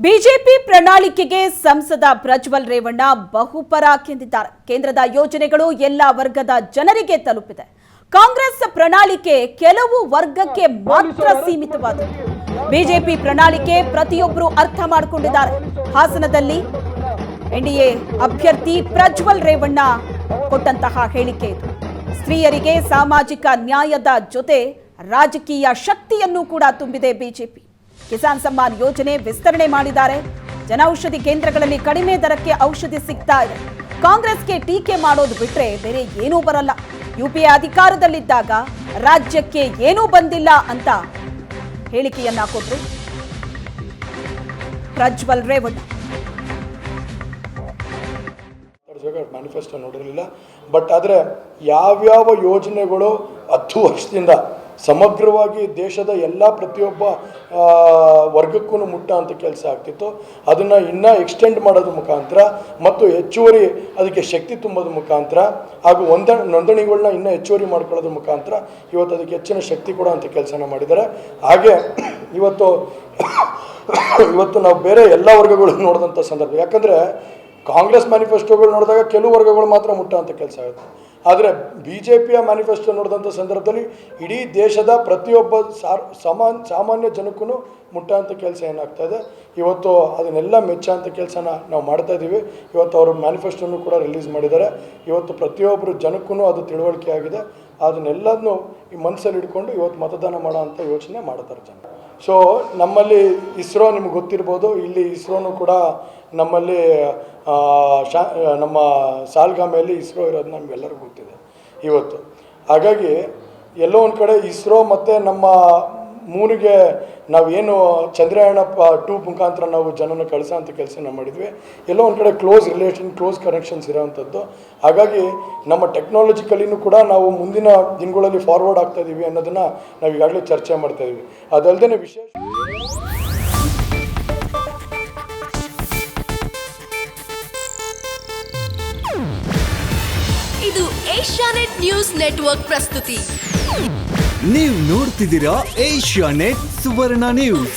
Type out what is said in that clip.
BJP ಪ್ರಣಾಳಿಕೆಗೆ ಸಂಸದ ಪ್ರಜ್ವಲ್ ರೇವಣ್ಣ ಬಹುಪರಾಕೆಂದಿದ್ದಾರೆ. ಕೇಂದ್ರದ ಯೋಜನೆಗಳು ಎಲ್ಲ ವರ್ಗದ ಜನರಿಗೆ ತಲುಪಿದೆ. ಕಾಂಗ್ರೆಸ್ ಪ್ರಣಾಳಿಕೆ ಕೆಲವು ವರ್ಗಕ್ಕೆ ಮಾತ್ರ ಸೀಮಿತವಾಗಿದೆ. ಬಿಜೆಪಿ ಪ್ರಣಾಳಿಕೆ ಪ್ರತಿಯೊಬ್ಬರು ಅರ್ಥ ಮಾಡಿಕೊಂಡಿದ್ದಾರೆ. ಹಾಸನದಲ್ಲಿ ಎನ್ಡಿಎ ಅಭ್ಯರ್ಥಿ ಪ್ರಜ್ವಲ್ ರೇವಣ್ಣ ಕೊಟ್ಟಂತಹ ಹೇಳಿಕೆ ಇದು. ಸ್ತ್ರೀಯರಿಗೆ ಸಾಮಾಜಿಕ ನ್ಯಾಯದ ಜೊತೆ ರಾಜಕೀಯ ಶಕ್ತಿಯನ್ನು ಕೂಡ ತುಂಬಿದೆ ಬಿಜೆಪಿ. ಕಿಸಾನ್ ಸಮ್ಮಾನ್ ಯೋಜನೆ ವಿಸ್ತರಣೆ ಮಾಡಿದ್ದಾರೆ. ಜನೌಷಧಿ ಕೇಂದ್ರಗಳಲ್ಲಿ ಕಡಿಮೆ ದರಕ್ಕೆ ಔಷಧಿ ಸಿಗ್ತಾ ಇದೆ. ಕಾಂಗ್ರೆಸ್ಗೆ ಟೀಕೆ ಮಾಡೋದು ಬಿಟ್ರೆ ಬೇರೆ ಏನೂ ಬರಲ್ಲ. ಯುಪಿಎ ಅಧಿಕಾರದಲ್ಲಿದ್ದಾಗ ರಾಜ್ಯಕ್ಕೆ ಏನೂ ಬಂದಿಲ್ಲ ಅಂತ ಹೇಳಿಕೆಯನ್ನ ಕೊಟ್ಟರು ಪ್ರಜ್ವಲ್ ರೇವಣ್ಣ. ಮ್ಯಾನಿಫೆಸ್ಟೋ ನೋಡಿರಲಿಲ್ಲ, ಬಟ್ ಆದರೆ ಯಾವ್ಯಾವ ಯೋಜನೆಗಳು 10 ವರ್ಷದಿಂದ ಸಮಗ್ರವಾಗಿ ದೇಶದ ಎಲ್ಲ ಪ್ರತಿಯೊಬ್ಬ ವರ್ಗಕ್ಕೂ ಮುಟ್ಟ ಅಂತ ಕೆಲಸ ಆಗ್ತಿತ್ತು, ಅದನ್ನು ಇನ್ನೂ ಎಕ್ಸ್ಟೆಂಡ್ ಮಾಡೋದ್ರ ಮುಖಾಂತರ ಮತ್ತು ಹೆಚ್ಚುವರಿ ಅದಕ್ಕೆ ಶಕ್ತಿ ತುಂಬೋದ್ರ ಮುಖಾಂತರ ಹಾಗೂ ನೋಂದಣಿಗಳನ್ನ ಇನ್ನೂ ಹೆಚ್ಚುವರಿ ಮಾಡ್ಕೊಳ್ಳೋದ್ರ ಮುಖಾಂತರ ಇವತ್ತು ಅದಕ್ಕೆ ಹೆಚ್ಚಿನ ಶಕ್ತಿ ಕೊಡೋ ಅಂಥ ಕೆಲಸನ ಮಾಡಿದ್ದಾರೆ. ಹಾಗೆ ಇವತ್ತು ನಾವು ಬೇರೆ ಎಲ್ಲ ವರ್ಗಗಳು ನೋಡಿದಂಥ ಸಂದರ್ಭ, ಯಾಕಂದರೆ ಕಾಂಗ್ರೆಸ್ ಮ್ಯಾನಿಫೆಸ್ಟೋಗಳು ನೋಡಿದಾಗ ಕೆಲವು ವರ್ಗಗಳು ಮಾತ್ರ ಮುಟ್ಟ ಅಂತ ಕೆಲಸ ಆಗುತ್ತೆ. ಆದರೆ BJPಯ ಮ್ಯಾನಿಫೆಸ್ಟೋ ನೋಡಿದಂಥ ಸಂದರ್ಭದಲ್ಲಿ ಇಡೀ ದೇಶದ ಪ್ರತಿಯೊಬ್ಬ ಸಾಮಾನ್ಯ ಜನಕ್ಕೂ ಮುಟ್ಟೋಂಥ ಕೆಲಸ ಏನಾಗ್ತಾಯಿದೆ. ಇವತ್ತು ಅದನ್ನೆಲ್ಲ ಮೆಚ್ಚೋಂಥ ಕೆಲಸನ ನಾವು ಮಾಡ್ತಾಯಿದ್ದೀವಿ. ಇವತ್ತು ಅವರು ಮ್ಯಾನಿಫೆಸ್ಟೋನು ಕೂಡ ರಿಲೀಸ್ ಮಾಡಿದ್ದಾರೆ. ಇವತ್ತು ಪ್ರತಿಯೊಬ್ಬರು ಜನಕ್ಕೂ ಅದು ತಿಳುವಳಿಕೆ ಆಗಿದೆ. ಅದನ್ನೆಲ್ಲದನ್ನು ಈ ಮನಸ್ಸಲ್ಲಿ ಇಟ್ಕೊಂಡು ಇವತ್ತು ಮತದಾನ ಮಾಡೋ ಅಂಥ ಯೋಚನೆ ಮಾಡ್ತಾರೆ ಜನ. ಸೊ ನಮ್ಮಲ್ಲಿ ಇಸ್ರೋ ನಿಮ್ಗೆ ಗೊತ್ತಿರ್ಬೋದು, ಇಲ್ಲಿ ಇಸ್ರೋನು ಕೂಡ ನಮ್ಮಲ್ಲಿ ನಮ್ಮ ಸಾಲ್ಗಾಮೆಯಲ್ಲಿ ಇಸ್ರೋ ಇರೋದು ನಮಗೆಲ್ಲರಿಗೂ ಗೊತ್ತಿದೆ ಇವತ್ತು. ಹಾಗಾಗಿ ಎಲ್ಲೋ ಒಂದು ಕಡೆ ಇಸ್ರೋ ಮತ್ತು ನಮ್ಮ ಮೂನಿಗೆ ನಾವೇನು ಚಂದ್ರಯಾನ 2 ಮುಖಾಂತರ ನಾವು ಜನನ ಕಳಿಸೋ ಅಂಥ ಕೆಲಸನ ಮಾಡಿದ್ವಿ. ಎಲ್ಲೋ ಒಂದು ಕಡೆ ಕ್ಲೋಸ್ ರಿಲೇಷನ್, ಕ್ಲೋಸ್ ಕನೆಕ್ಷನ್ಸ್ ಇರೋವಂಥದ್ದು. ಹಾಗಾಗಿ ನಮ್ಮ ಟೆಕ್ನಾಲಜಿಕಲಿನೂ ಕೂಡ ನಾವು ಮುಂದಿನ ದಿನಗಳಲ್ಲಿ ಫಾರ್ವರ್ಡ್ ಆಗ್ತಾ ಇದ್ದೀವಿ ಅನ್ನೋದನ್ನು ನಾವು ಈಗಾಗಲೇ ಚರ್ಚೆ ಮಾಡ್ತಾ ಇದ್ದೀವಿ. ಅದಲ್ಲದೆ ವಿಶೇಷ ಇದು ಏಷ್ಯಾನೆಟ್ ನ್ಯೂಸ್ ನೆಟ್ವರ್ಕ್ ಪ್ರಸ್ತುತಿ. ನೀವು ನೋಡ್ತಿದ್ದೀರಾ ಏಷ್ಯಾನೆಟ್ ಸುವರ್ಣ ನ್ಯೂಸ್.